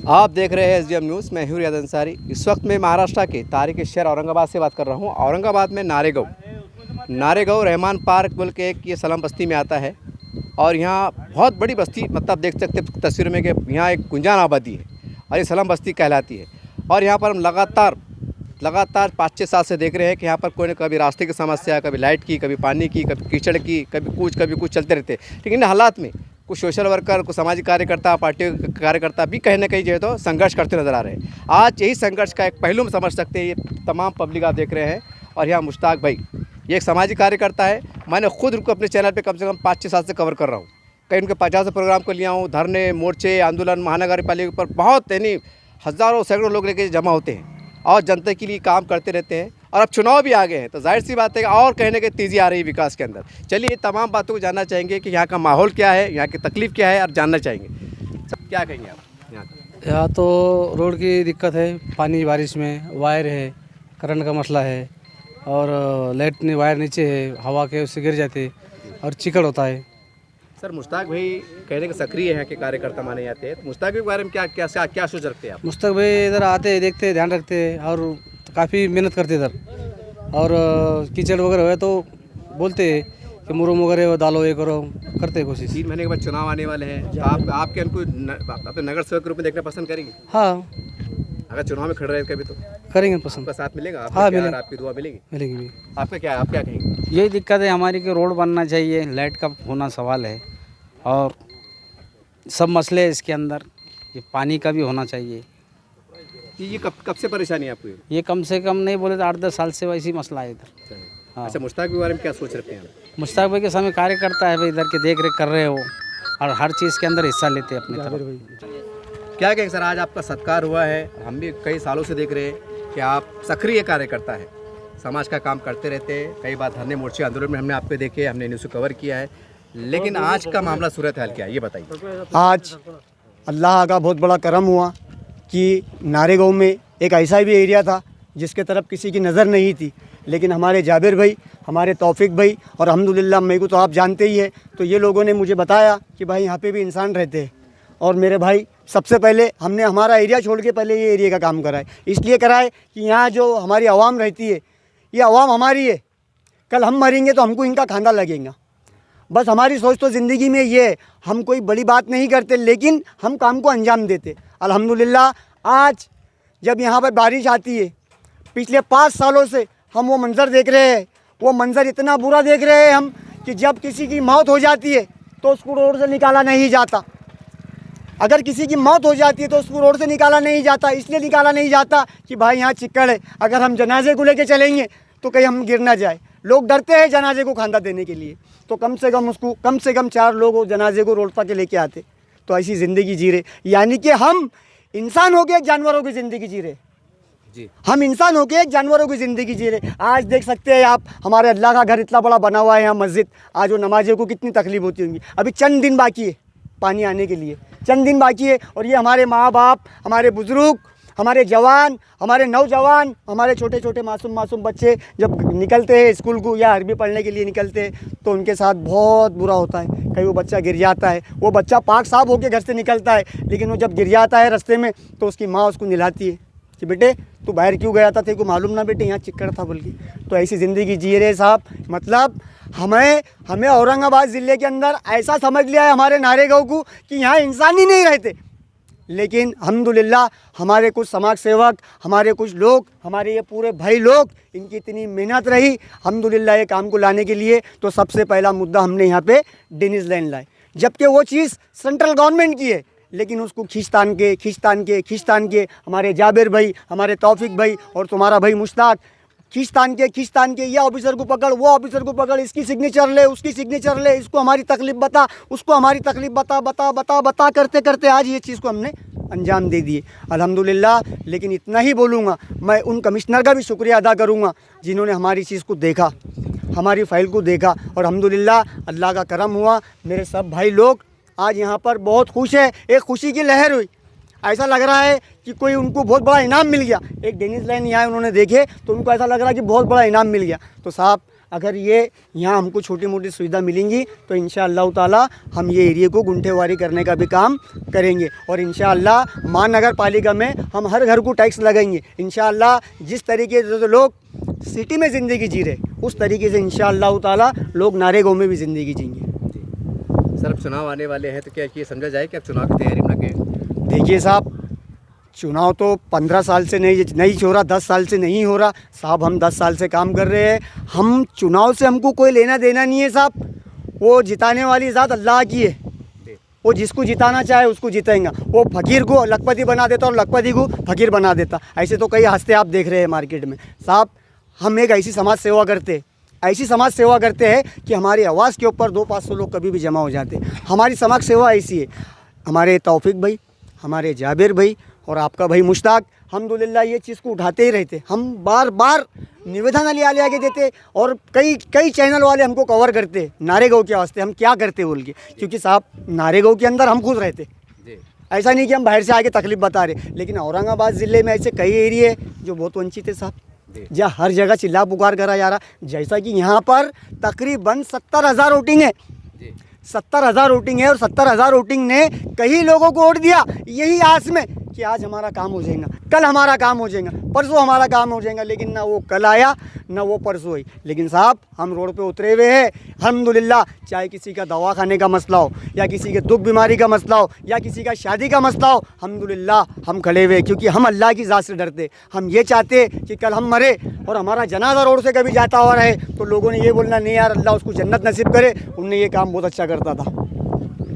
आप देख रहे हैं एसडीएम न्यूज़। मैं हूं रियाज अंसारी। इस वक्त मैं महाराष्ट्र के तारीखी शहर औरंगाबाद से बात कर रहा हूं। औरंगाबाद में नारेगांव रहमान पार्क बोल के एक ये सलाम बस्ती में आता है और यहाँ बहुत बड़ी बस्ती, मतलब आप देख सकते हैं तस्वीर में कि यहाँ एक गुंजान आबादी है और ये सलाम बस्ती कहलाती है। और यहाँ पर हम लगातार 5-6 साल से देख रहे हैं कि यहाँ पर कोई न कभी रास्ते की समस्या, कभी लाइट की, कभी पानी की, कभी कीचड़ की, कभी कुछ चलते रहते। लेकिन इन हालात में कुछ सोशल वर्कर, कुछ सामाजिक कार्यकर्ता, पार्टी कार्यकर्ता भी कहीं ना कहीं जो है तो संघर्ष करते नजर आ रहे हैं। आज यही संघर्ष का एक पहलू में समझ सकते हैं। ये तमाम पब्लिक आप देख रहे हैं और यहाँ मुश्ताक भाई, ये एक सामाजिक कार्यकर्ता है। मैंने खुद उनको अपने चैनल पे कम से कम 5-6 साल से कवर कर रहा हूँ। कहीं उनके 50 प्रोग्राम को लिया हूँ, धरने, मोर्चे, आंदोलन महानगर पालिका पर बहुत यानी हज़ारों सैकड़ों लोग लेके जमा होते हैं और जनता के लिए काम करते रहते हैं। और अब चुनाव भी आ गए हैं तो जाहिर सी बात है कि और कहने की तेज़ी आ रही है विकास के अंदर। चलिए ये तमाम बातों को जानना चाहेंगे कि यहाँ का माहौल क्या है, यहाँ की तकलीफ़ क्या है और जानना चाहेंगे। सब क्या कहेंगे आप यहाँ तो रोड की दिक्कत है, पानी बारिश में, वायर है, करंट का मसला है और लाइट ने वायर नीचे है, हवा के उससे गिर जाते और चिकड़ होता है। सर, मुश्ताक भाई कहने के सक्रिय हैं कि कार्यकर्ता माने जाते हैं, तो मुश्ताक भाई के बारे में क्या सोच रखते हैं आप? मुश्ताक भाई इधर आते हैं, देखते हैं, ध्यान रखते हैं और काफ़ी मेहनत करते इधर। और कीचड़ वगैरह है तो बोलते हैं कि मुरुम वगैरह डालो, ये करो, करते हैं कोशिश। 3 महीने के बाद चुनाव आने वाले हैं तो आपके उनको अपने नगर सेवक के रूप में देखना पसंद करेंगे? हाँ, अगर चुनाव में खड़े रहे कभी तो करेंगे पसंद। आपका साथ मिलेगा? हाँ, मिलेगा। आपकी दुआ मिलेगी? मिलेगी। आप क्या कहेंगे? यही दिक्कत है हमारी कि रोड बनना चाहिए, लाइट का होना सवाल है और सब मसले हैं इसके अंदर। ये पानी का भी होना चाहिए। ये कब से परेशानी है आपको? ये कम से कम नहीं बोले तो 8-10 साल से वैसी मसला है इधर। हाँ। अच्छा, मुश्ताक के बारे में क्या सोच रखते हैं? मुश्ताक भाई के सामने कार्यकर्ता है भाई, इधर के देख रेख कर रहे हो और हर चीज़ के अंदर हिस्सा लेते हैं अपनी तरफ। क्या कहेंगे सर, आज आपका सत्कार हुआ है, हम भी कई सालों से देख रहे हैं कि आप सक्रिय कार्यकर्ता है, समाज का काम करते रहते हैं। कई बार धरने, मोर्चे, आंदोलन में हमने आपको देखे, हमने न्यूज़ को कवर किया है। लेकिन आज का मामला सूरत हाल क्या है, ये बताइए। आज अल्लाह का बहुत बड़ा करम हुआ कि नारेगांव में एक ऐसा भी एरिया था जिसके तरफ किसी की नज़र नहीं थी, लेकिन हमारे जाबिर भाई, हमारे तौफीक भाई और अल्हम्दुलिल्लाह मेरे को तो आप जानते ही है, तो ये लोगों ने मुझे बताया कि भाई यहाँ पे भी इंसान रहते हैं। और मेरे भाई, सबसे पहले हमने हमारा एरिया छोड़ के पहले ये एरिया का काम कराए। इसलिए कराए कि यहाँ जो हमारी आवाम रहती है, ये आवाम हमारी है। कल हम मरेंगे तो हमको इनका खांदा लगेगा। बस हमारी सोच तो ज़िंदगी में ये है, हम कोई बड़ी बात नहीं करते लेकिन हम काम को अंजाम देते। अल्हम्दुलिल्लाह आज जब यहाँ पर बारिश आती है, पिछले 5 सालों से हम वो मंज़र देख रहे हैं। वो मंज़र इतना बुरा देख रहे हैं हम कि जब किसी की मौत हो जाती है तो उसको रोड से निकाला नहीं जाता। अगर किसी की मौत हो जाती है तो उसको रोड से निकाला नहीं जाता। इसलिए निकाला नहीं जाता कि भाई यहाँ चिक्कड़ है, अगर हम जनाजे को लेके चलेंगे तो कहीं हम गिर ना जाए। लोग डरते हैं जनाजे को खांदा देने के लिए, तो कम से कम 4 लोग वो जनाजे को रोड तक लेके आते। तो ऐसी ज़िंदगी जी रहे, यानी कि हम इंसान हो के एक जानवरों की ज़िंदगी जी रहे जी। हम इंसान हो के एक जानवरों की ज़िंदगी जी रहे। आज देख सकते हैं आप, हमारे अल्लाह का घर इतना बड़ा बना हुआ है, यहाँ मस्जिद। आज वो नमाज़ों को कितनी तकलीफ होती होंगी। अभी चंद दिन बाकी है पानी आने के लिए, चंद दिन बाकी है। और ये हमारे माँ बाप, हमारे बुज़ुर्ग, हमारे जवान, हमारे नौजवान, हमारे छोटे छोटे मासूम बच्चे जब निकलते हैं स्कूल को या अरबी पढ़ने के लिए निकलते हैं तो उनके साथ बहुत बुरा होता है। कहीं वो बच्चा गिर जाता है, वो बच्चा पाक साफ होकर घर से निकलता है, लेकिन वो जब गिर जाता है रास्ते में तो उसकी माँ उसको नहलाती है कि बेटे तू बाहर क्यों गया था, तेरे को मालूम ना बेटे यहाँ चिक्कड़ था बोल के। तो ऐसी ज़िंदगी जी रहे साहब। मतलब हमें औरंगाबाद ज़िले के अंदर ऐसा समझ लिया है हमारे नारेगांव को कि यहाँ इंसान ही नहीं रहते। लेकिन अल्हम्दुलिल्लाह हमारे कुछ समाज सेवक, हमारे कुछ लोग, हमारे ये पूरे भाई लोग, इनकी इतनी मेहनत रही अल्हम्दुलिल्लाह ये काम को लाने के लिए। तो सबसे पहला मुद्दा हमने यहाँ पे ड्रेनेज लाइन लाए, जबकि वो चीज़ सेंट्रल गवर्नमेंट की है, लेकिन उसको खींचतान के हमारे जाबिर भाई, हमारे तौफीक भाई और तुम्हारा भाई मुश्ताक खींचतान के ये ऑफिसर को पकड़, वो ऑफिसर को पकड़, इसकी सिग्नेचर ले, उसकी सिग्नेचर ले, इसको हमारी तकलीफ़ बता, उसको हमारी तकलीफ़ बता करते करते आज ये चीज़ को हमने अंजाम दे दिए अल्हम्दुलिल्लाह। लेकिन इतना ही बोलूँगा, मैं उन कमिश्नर का भी शुक्रिया अदा करूँगा जिन्होंने हमारी चीज़ को देखा, हमारी फ़ाइल को देखा और अल्हम्दुलिल्लाह अल्लाह का करम हुआ। मेरे सब भाई लोग आज यहाँ पर बहुत खुश है, एक खुशी की लहर हुई। ऐसा लग रहा है कि कोई उनको बहुत बड़ा इनाम मिल गया। एक ड्रेनेज लाइन यहाँ उन्होंने देखे तो उनको ऐसा लग रहा है कि बहुत बड़ा इनाम मिल गया। तो साहब अगर ये यहाँ हमको छोटी मोटी सुविधा मिलेंगी तो इंशाअल्लाह ताला हम ये एरिया को गुंठेवारी करने का भी काम करेंगे। और इंशाअल्लाह महानगर पालिका में हम हर घर को टैक्स लगाएंगे। इंशाअल्लाह जिस तरीके से जो लोग सिटी में ज़िंदगी जी रहे उस तरीके से इंशाअल्लाह ताला लोग नारेगांव में भी ज़िंदगी जिएंगे। सर अब चुनाव आने वाले हैं तो क्या ये समझा जाए कि अब चुनाव की तैयारी में लगे? देखिए साहब, चुनाव तो 15 साल से नहीं हो रहा, 10 साल से नहीं हो रहा साहब। हम 10 साल से काम कर रहे हैं। हम चुनाव से हमको कोई लेना देना नहीं है साहब। वो जिताने वाली ज़ात अल्लाह की है। वो जिसको जिताना चाहे उसको जिताएगा। वो फ़कीर को लखपति बना देता और लखपति को फ़कीर बना देता। ऐसे तो कई हस्ते आप देख रहे हैं मार्केट में साहब। हम एक ऐसी समाज सेवा करते हैं कि हमारी आवाज़ के ऊपर 200-500 लोग कभी भी जमा हो जाते हैं। हमारी समाज सेवा ऐसी है। हमारे तौफीक भाई, हमारे जाबिर भाई और आपका भाई मुश्ताक अल्हम्दुलिल्लाह ये चीज़ को उठाते ही रहते। हम बार बार निवेदन ले आके देते और कई चैनल वाले हमको कवर करते नारेगांव के वास्ते हम क्या करते बोल के। क्योंकि साहब नारेगांव के अंदर हम खुद रहते, ऐसा नहीं कि हम बाहर से आके तकलीफ़ बता रहे। लेकिन औरंगाबाद ज़िले में ऐसे कई एरिए हैं जो बहुत वंचित है साहब, जहाँ हर जगह चिल्ला पुकार करा जा रहा। जैसा कि यहाँ पर तकरीबन 70,000 वोटिंग है, 70,000 वोटिंग है और 70,000 वोटिंग ने कई लोगों को वोट दिया यही आस में कि आज हमारा काम हो जाएगा, कल हमारा काम हो जाएगा, परसों हमारा काम हो जाएगा। लेकिन ना वो कल आया ना वो परसों हुई। लेकिन साहब हम रोड पे उतरे हुए हैं अल्हम्दुलिल्लाह। चाहे किसी का दवा खाने का मसला हो या किसी के दुख बीमारी का मसला हो या किसी का शादी का मसला हो, अल्हम्दुलिल्लाह हम खड़े हुए। क्योंकि हम अल्लाह की ज़ात से डरते। हम ये चाहते कि कल हम मरे और हमारा जनाजा रोड से कभी जाता हुआ रहे तो लोगों ने ये बोलना नहीं यार अल्लाह उसको जन्नत नसीब करे, उनने ये काम बहुत अच्छा करता था।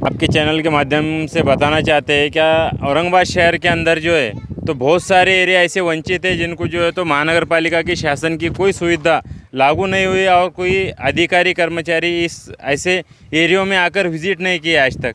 आपके चैनल के माध्यम से बताना चाहते हैं क्या औरंगाबाद शहर के अंदर जो है तो बहुत सारे एरिया ऐसे वंचित है जिनको जो है तो महानगर पालिका की शासन की कोई सुविधा लागू नहीं हुई और कोई अधिकारी कर्मचारी इस ऐसे एरियो में आकर विजिट नहीं किया आज तक।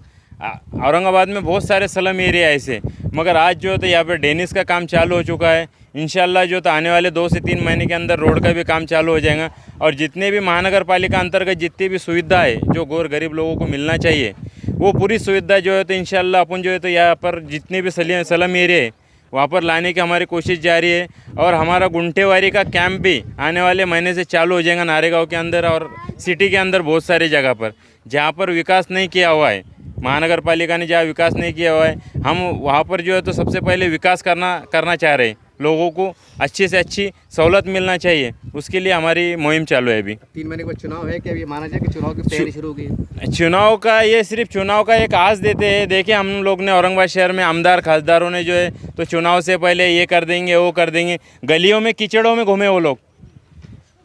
औरंगाबाद में बहुत सारे स्लम एरिया ऐसे, मगर आज जो है तो यहाँ पर ड्रेनेज का काम चालू हो चुका है। इंशाल्लाह जो तो आने वाले 2 से 3 महीने के अंदर रोड का भी काम चालू हो जाएगा। और जितने भी महानगर पालिका अंतर्गत जितनी भी सुविधा है जो गौर गरीब लोगों को मिलना चाहिए वो पूरी सुविधा जो है तो इंशाल्लाह अपन जो है तो यहाँ पर जितने भी स्लम एरिया है वहाँ पर लाने की हमारी कोशिश जारी है। और हमारा गुंठेवारी का कैंप भी आने वाले महीने से चालू हो जाएगा नारेगांव के अंदर और सिटी के अंदर बहुत सारी जगह पर जहाँ पर विकास नहीं किया हुआ है, महानगर पालिका ने जहाँ विकास नहीं किया हुआ है, हम वहाँ पर जो है तो सबसे पहले विकास करना चाह रहे हैं। लोगों को अच्छी से अच्छी सहूलत मिलना चाहिए, उसके लिए हमारी मुहिम चालू है। अभी 3 महीने के बाद चुनाव है, क्या ये माना जाए कि चुनाव की तैयारी शुरू हो गई है? चुनाव का ये सिर्फ चुनाव का एक आस देते हैं। देखिए हम लोग ने औरंगाबाद शहर में आमदार खासदारों ने जो है तो चुनाव से पहले ये कर देंगे वो कर देंगे। गलियों में कीचड़ों में घूमे वो लोग,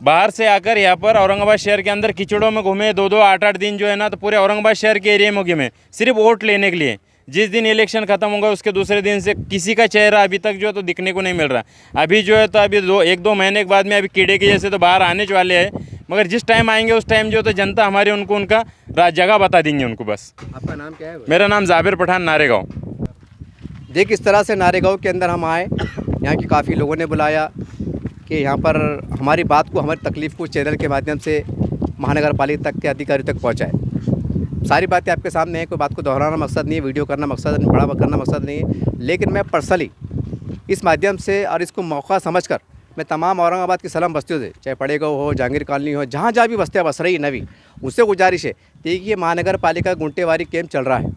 बाहर से आकर यहाँ पर औरंगाबाद शहर के अंदर कीचड़ों में घूमे 2-2 8-8 दिन जो है ना तो पूरे औरंगाबाद शहर के एरिया में घूमे सिर्फ वोट लेने के लिए। जिस दिन इलेक्शन ख़त्म होगा उसके दूसरे दिन से किसी का चेहरा अभी तक जो है तो दिखने को नहीं मिल रहा। अभी जो है तो अभी 1-2 महीने के बाद में अभी कीड़े के जैसे तो बाहर आने वाले हैं, मगर जिस टाइम आएंगे उस टाइम जो तो जनता हमारी उनको उनका जगह बता देंगे उनको बस। आपका नाम क्या है? मेरा नाम जाबिर पठान, नारेगांव। देख इस तरह से नारेगांव के अंदर हम आए, यहाँ के काफ़ी लोगों ने बुलाया कि यहाँ पर हमारी बात को, हमारी तकलीफ़ को चैनल के माध्यम से महानगर पालिका तक के अधिकारी तक पहुँचाए। सारी बातें आपके सामने हैं, कोई बात को दोहराना मकसद नहीं है, वीडियो करना मकसद नहीं, बड़ा करना मकसद नहीं है। लेकिन मैं पर्सनली इस माध्यम से और इसको मौका समझकर मैं तमाम औरंगाबाद की स्लम बस्तियों से, चाहे पड़ेगांव हो, जहांगीर कॉलोनी हो, जहाँ जहाँ भी बस्तियाँ बस रही नवी, उससे गुजारिश है। देखिए महानगर पालिका गुंटेवारी कैंप चल रहा है,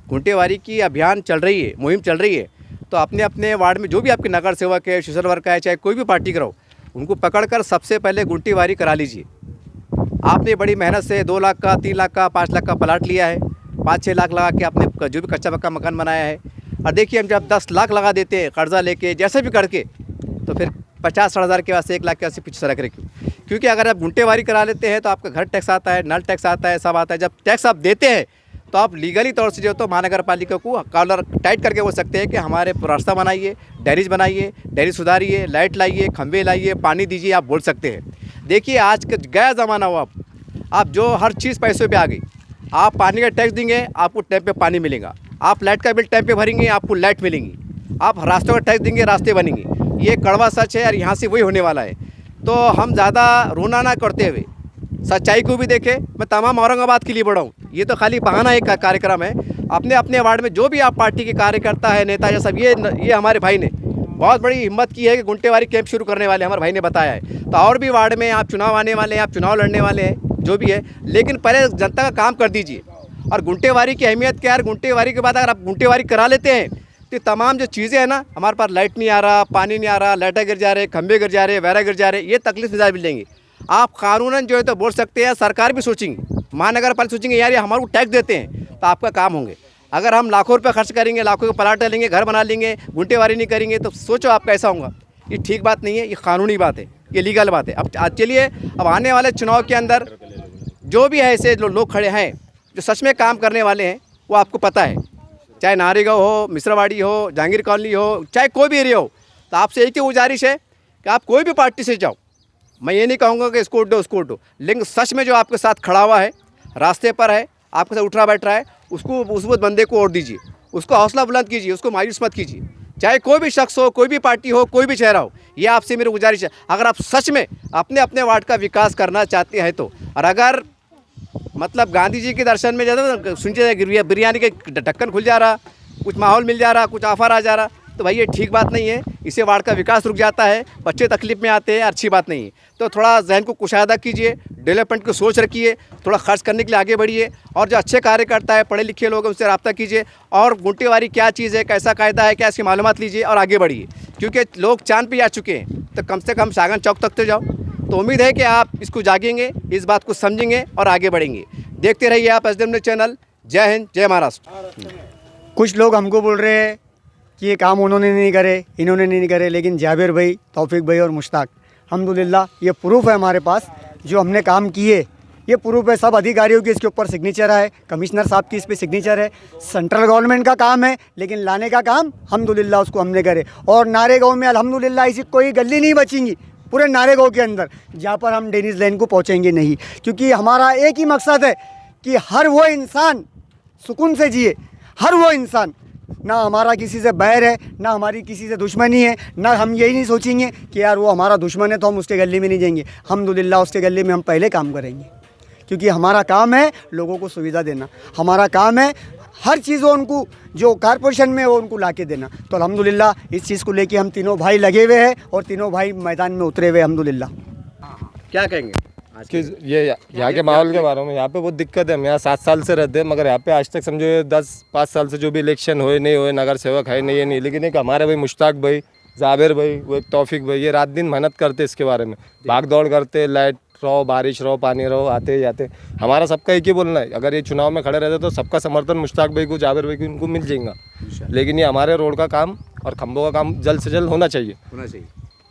गुंटेवारी की अभियान चल रही है, मुहिम चल रही है। तो अपने अपने वार्ड में जो भी आपके नगर सेवक है, सोशल वर्कर है, चाहे कोई भी पार्टी का हो, उनको पकड़कर सबसे पहले गुंटेवारी करा लीजिए। आपने बड़ी मेहनत से 2 लाख का, 3 लाख का, 5 लाख का प्लाट लिया है, 5-6 लाख लगा के आपने जो भी कच्चा पक्का मकान बनाया है। और देखिए हम जब 10 लाख लगा देते हैं कर्जा लेके जैसे भी करके, तो फिर 50-60 हज़ार के वास्ते 1 लाख के वास्ते पीछे सरक रहे। क्योंकि अगर आप गुंटेवारी करा लेते हैं तो आपका घर टैक्स आता है, नल टैक्स आता है, सब आता है। जब टैक्स आप देते हैं तो आप लीगली तौर से जो तो महानगर पालिका को कॉलर टाइट करके बोल सकते हैं कि हमारे रास्ता बनाइए, ड्रेनेज बनाइए, ड्रेनेज सुधारिए, लाइट लाइए, खंभे लाइए, पानी दीजिए, आप बोल सकते हैं। देखिए आज का गया ज़माना हुआ, आप जो हर चीज़ पैसों पे आ गई। आप पानी का टैक्स देंगे, आपको टाइम पे पानी मिलेगा। आप लाइट का बिल टाइम पे भरेंगे, आपको लाइट मिलेंगी। आप रास्तों का टैक्स देंगे, रास्ते बनेंगे। ये कड़वा सच है और यहाँ से वही होने वाला है। तो हम ज़्यादा रोना ना करते हुए सच्चाई को भी देखें। मैं तमाम औरंगाबाद के लिए बढ़ाऊँ, ये तो खाली बहाना एक कार्यक्रम है। अपने अपने वार्ड में जो भी आप पार्टी के कार्यकर्ता है, नेता है, सब ये हमारे भाई ने बहुत बड़ी हिम्मत की है कि गुंटेवारी कैंप शुरू करने वाले हैं, हमारे भाई ने बताया है। तो और भी वार्ड में आप चुनाव आने वाले हैं, आप चुनाव लड़ने वाले हैं, जो भी है, लेकिन पहले जनता का काम कर दीजिए। और गुंटेवारी की अहमियत क्या है, गुंटेवारी के बाद अगर आप गुंटेवारी करा लेते हैं तो तमाम जो चीज़ें हैं ना, हमारे पास लाइट नहीं आ रहा, पानी नहीं आ रहा, लाइटें गिर जा रहे, खंभे गिर जा रहे, वैरा गिर जा रहे, ये तकलीफ निजात मिल जाएंगी। आप कानूनन जो है तो बोल सकते हैं, सरकार भी सोचेंगे, महानगर पालिका सोचेंगे यार ये हमारे को टैक्स देते हैं तो आपका काम होंगे। अगर हम लाखों रुपये खर्च करेंगे, लाखों के प्लाट लेंगे, घर बना लेंगे, गुंटेवारी नहीं करेंगे तो सोचो आप कैसा होगा। ये ठीक बात नहीं है, ये कानूनी बात है, ये लीगल बात है। अब चलिए, अब आने वाले चुनाव के अंदर जो भी है ऐसे लोग खड़े हैं जो सच में काम करने वाले हैं, वो आपको पता है, चाहे नारेगांव हो, मिश्रावाड़ी हो, जहांगीर कॉलोनी हो, चाहे कोई भी एरिया हो। तो आपसे एक ही गुजारिश है कि आप कोई भी पार्टी से जाओ, मैं ये नहीं कहूँगा कि इसको दो उसको दो, लेकिन सच में जो आपके साथ खड़ा हुआ है, रास्ते पर है, आपके साथ उठ रहा बैठ रहा है, उसको उस बंदे को वोट दीजिए, उसको हौसला बुलंद कीजिए, उसको मायूस मत कीजिए। चाहे कोई भी शख्स हो, कोई भी पार्टी हो, कोई भी चेहरा हो, ये आपसे मेरी गुजारिश है। अगर आप सच में अपने अपने वार्ड का विकास करना चाहते हैं तो, और अगर मतलब गांधी जी के दर्शन में ज़्यादा सुनते बिरयानी के ढक्कन खुल जा रहा, कुछ माहौल मिल जा रहा, कुछ ऑफर आ जा रहा, तो भाई ये ठीक बात नहीं है। इससे वार्ड का विकास रुक जाता है, बच्चे तकलीफ में आते हैं, अच्छी बात नहीं है। तो थोड़ा जहन को कुशादा कीजिए, डेवलपमेंट को सोच रखिए, थोड़ा खर्च करने के लिए आगे बढ़िए, और जो अच्छे कार्यकर्ता है, पढ़े लिखे लोग हैं, उनसे रब्ता कीजिए, और गुंटेवारी क्या चीज़ है, कैसा कायदा है, क्या इसकी मालूमात लीजिए और आगे बढ़िए। क्योंकि लोग चांद पे आ चुके हैं, तो कम से कम सागन चौक तक तो जाओ। तो उम्मीद है कि आप इसको जागेंगे, इस बात को समझेंगे और आगे बढ़ेंगे। देखते रहिए आप एसडीएम न्यूज़ चैनल। जय हिंद, जय महाराष्ट्र। कुछ लोग हमको बोल रहे हैं कि ये काम उन्होंने नहीं करे, इन्होंने नहीं करे, लेकिन जाबिर भाई, तौफीक भाई और मुश्ताक, अल्हम्दुलिल्लाह ये प्रूफ है हमारे पास जो हमने काम किए, ये प्रूफ है। सब अधिकारियों की इसके ऊपर सिग्नेचर है, कमिश्नर साहब की इस पर सिग्नेचर है। सेंट्रल गवर्नमेंट का काम है, लेकिन लाने का काम अल्हम्दुलिल्लाह उसको हमने करे। और नारेगांव में अल्हम्दुलिल्लाह ऐसी कोई गली नहीं बचेंगी पूरे नारेगांव के अंदर जहाँ पर हम डेनिस लेन को पहुँचेंगे नहीं, क्योंकि हमारा एक ही मकसद है कि हर वो इंसान सुकून से जिए, हर वो इंसान, ना हमारा किसी से बैर है, ना हमारी किसी से दुश्मनी है, ना हम यही नहीं सोचेंगे कि यार वो हमारा दुश्मन है तो हम उसके गले में नहीं जाएंगे। अल्हम्दुलिल्लाह उसके गले में हम पहले काम करेंगे, क्योंकि हमारा काम है लोगों को सुविधा देना, हमारा काम है हर चीज़ वो उनको जो कॉर्पोरेशन में वो उनको ला के देना। तो अल्हम्दुलिल्लाह इस चीज़ को लेके हम तीनों भाई लगे हुए हैं और तीनों भाई मैदान में उतरे हुए अल्हम्दुलिल्लाह। क्या कहेंगे कि ये यहाँ के माहौल के बारे में? यहाँ पे बहुत दिक्कत है। हम यहाँ 7 साल से रहते हैं, मगर यहाँ पे आज तक समझो ये 10-5 साल से जो भी इलेक्शन हुए नहीं हुए, नगर सेवक है नहीं, ये नहीं। लेकिन एक हमारे भाई मुश्ताक भाई, जाबिर भाई, वो एक तौफीक भाई, ये रात दिन मेहनत करते इसके बारे में, भाग दौड़ करते, लाइट रहो, बारिश रहो, पानी रहो, आते जाते। हमारा सबका एक ही बोलना है, अगर ये चुनाव में खड़े रहते तो सबका समर्थन मुश्ताक भाई को, जाबिर भाई को, इनको मिल जाएगा। लेकिन ये हमारे रोड का काम और खंभों का काम जल्द से जल्द होना चाहिए।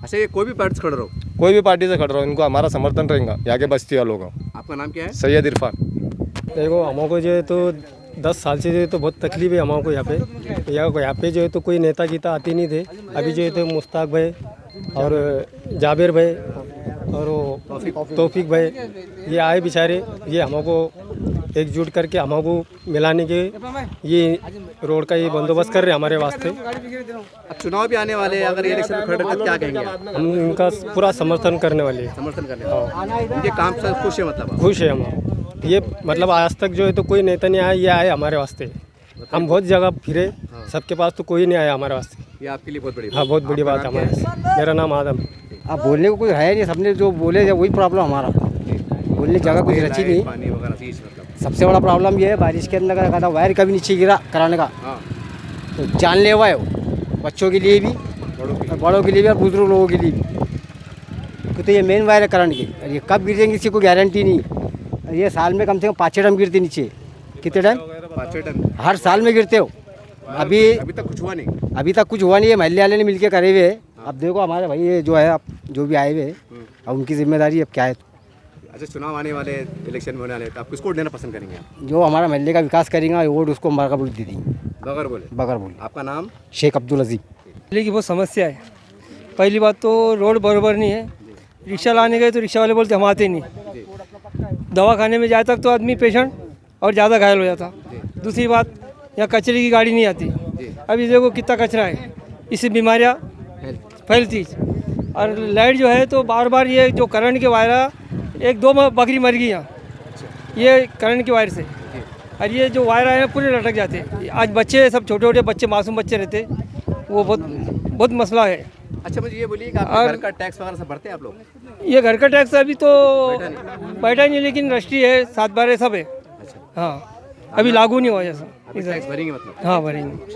अच्छा, ये कोई भी पार्टी से खड़े रहो, कोई भी पार्टी से खड़ा रहो, इनको हमारा समर्थन रहेगा यहाँ के बस्ती वालों का। आपका नाम क्या है? सैयद इरफान। देखो हमको जो है तो 10 साल से जो है तो बहुत तकलीफ है हमको यहाँ पे जो है तो कोई नेता गीता आती नहीं थे। अभी जो है तो मुश्ताक भाई और जाबिर भाई और वो तौफीक भाई ये आए बेचारे, ये हमको एकजुट करके हमको मिलाने के ये रोड का ये बंदोबस्त कर रहे हैं हमारे वास्ते। अब चुनाव भी आने वाले हैं, अगर ये इलेक्शन में खड़े रहते क्या कहेंगे आप? हम इनका पूरा समर्थन करने वाले हैं, समर्थन करने वाले, इनके काम से खुश है, मतलब खुश है हम। ये मतलब आज तक जो है तो कोई नेता नहीं आया, ये आए हमारे वास्ते। हम बहुत जगह फिरे, सबके पास तो कोई नहीं आया हमारे वास्ते। ये आपके लिए बहुत बड़ी हाँ, बहुत बड़ी बात है हमारे। मेरा नाम आदम है। अब बोलने को कुछ है नहीं, सबने जो बोले वही प्रॉब्लम हमारा, बोलने जगह कुछ रची नहीं। पानी वगैरह चीज़ मतलब सबसे बड़ा प्रॉब्लम ये है बारिश के अंदर का वायर कभी नीचे गिरा कराने का, हाँ, तो जानलेवा है वो, बच्चों के लिए भी, बड़ों के लिए भी और बुजुर्ग लोगों के लिए भी। तो ये मेन वायर है करंट की, और ये कब गिर जाएंगे इसकी कोई गारंटी नहीं। ये साल में कम से कम 5-6 टन गिरते नीचे। कितने टन? 5-6 टन हर साल में गिरते हो। अभी तक कुछ हुआ नहीं, अभी तक कुछ हुआ नहीं है, महल्ले वाले ने मिलके करे हुए। अब देखो हमारे भाई ये जो है, अब जो भी आए हुए हैं, अब उनकी जिम्मेदारी अब क्या है। अच्छा, चुनाव आने वाले, इलेक्शन में होने वाले, तो आप किसको वोट देना पसंद करेंगे? आप जो हमारा महल्ले का विकास करेंगे वोट उसको बगर बोल दे देंगे। बगैर बोले? बगर बोल। आपका नाम? शेख अब्दुल अजीज। बिजली की बहुत समस्या है। पहली बात तो रोड बराबर नहीं है, रिक्शा लाने गए तो रिक्शा वाले बोलते हम आते नहीं। दवाखाने में जाए तक तो आदमी पेशेंट और ज़्यादा घायल हो जाता। दूसरी बात, यहाँ कचरे की गाड़ी नहीं आती। अभी देखो कितना कचरा है, इससे बीमारियाँ फैलती। और लाइट जो है तो बार बार ये जो करंट के वायर, 1-2 बकरी मर गई यहाँ, ये करंट के वायर से। और ये जो वायर आए हैं पूरे लटक जाते। आज बच्चे सब छोटे छोटे बच्चे, मासूम बच्चे रहते, वो बहुत बहुत मसला है। अच्छा मुझे ये बोलिए कि आपके घर का टैक्स वगैरह सब भरते हैं आप लोग? ये घर का टैक्स अभी तो बैठा नहीं, लेकिन रजिस्ट्री है, 7/12 सब है। हाँ, अभी लागू नहीं हुआ जैसा अभी टैक्स भरेंगे मतलब? हाँ भरेंगे।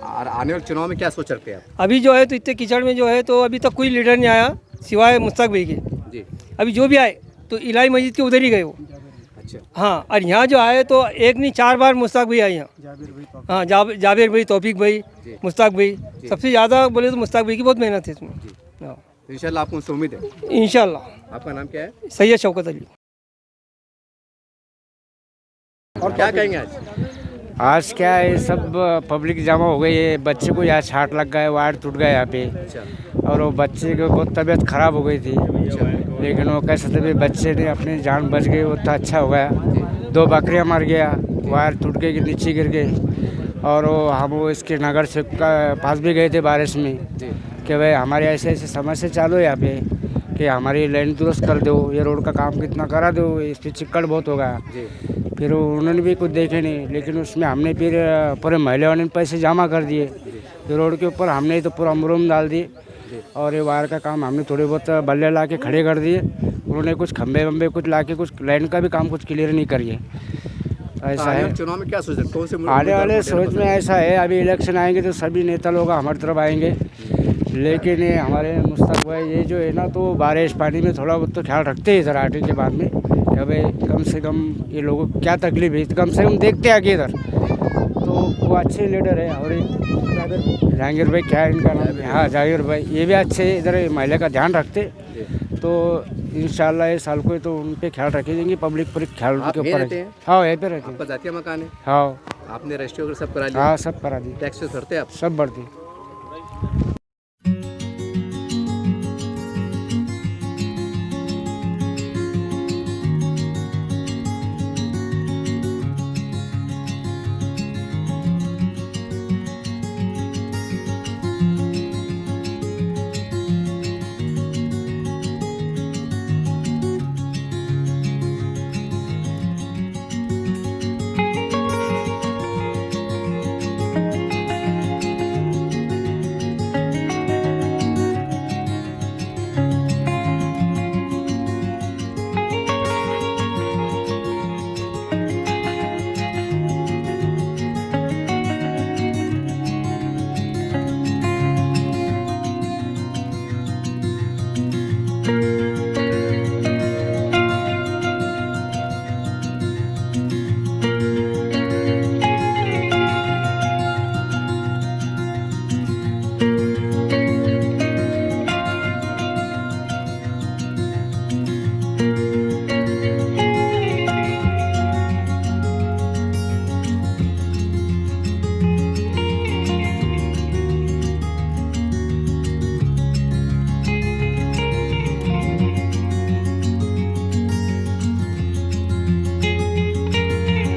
और आने वाले चुनाव में क्या सोच रखते हैं आप? अभी जो है तो इतने कीचड़ में जो है तो अभी तक कोई लीडर नहीं आया सिवाय मुश्ताक भाई के। जी। अभी जो भी आए तो इलाही मस्जिद के उधर ही गए वो। अच्छा। हाँ, और यहाँ जो आए तो एक नहीं 4 बार मुश्ताक भाई आए यहाँ। हाँ, जाबिर भाई, तौफीक भाई, मुश्ताक भाई, सबसे ज़्यादा बोले तो मुश्ताक भाई की बहुत मेहनत है इसमें। हाँ, इंशाल्लाह आपको उनसे उम्मीद है? इंशाल्लाह। आपका नाम क्या है? सैयद शौकत अली। और क्या कहेंगे आज? आज क्या है, सब पब्लिक जमा हो गई है। बच्चे को यहाँ छाट लग गया, वायर टूट गया यहाँ पे। और वो बच्चे की बहुत तबीयत ख़राब हो गई थी, लेकिन वो कैसे तभी बच्चे ने अपनी जान बच गई, वो तो अच्छा हो गया। 2 बकरियाँ मर गया, वायर टूट के नीचे गिर गए। और वो इसके नगर सेवक का पास भी गए थे बारिश में कि भाई हमारे ऐसे ऐसे समस्या चालू है यहाँ पे कि हमारी लाइन दुरुस्त कर दो, ये रोड का काम कितना करा दो, इस पर चिक्कड़ बहुत हो गया। फिर उन्होंने भी कुछ देखे नहीं, लेकिन उसमें हमने फिर पूरे महल्ले वाले ने पैसे जमा कर दिए। ये रोड के ऊपर हमने तो पूरा अमरूम डाल दिए और ये वायर का काम हमने थोड़े बहुत बल्ले ला के खड़े कर दिए। उन्होंने कुछ खंबे वम्बे कुछ ला के कुछ लाइन का भी काम कुछ क्लियर नहीं करिए। ऐसा है। चुनाव में क्या सोच रहे? कौन से आने वाले सोच में ऐसा है, अभी इलेक्शन आएंगे तो सभी नेता लोग हमारी तरफ आएंगे, लेकिन ये हमारे मुस्तक भाई ये जो है ना, तो बारिश पानी में थोड़ा बहुत तो ख्याल रखते हैं इधर आने के बाद में कि भाई कम से कम ये लोगों को क्या तकलीफ है, कम से कम देखते आगे इधर। तो वो अच्छे लीडर है। और जहांगीर भाई, क्या इनका नाम है? हाँ, जहांगीर भाई, ये भी अच्छे इधर महिला का ध्यान रखते। तो इंशाल्लाह इस साल को तो उन पे ख्याल रखे जाएंगे, पब्लिक पर ख्याल उनके ऊपर है। हाँ, यहीं पे रहते हैं। आपका जातीय मकान है? हाँ, आपने रजिस्ट्री वगैरह सब करा लिया? हाँ, सब करा दी, टैक्स भरते हैं आप? सब भरती।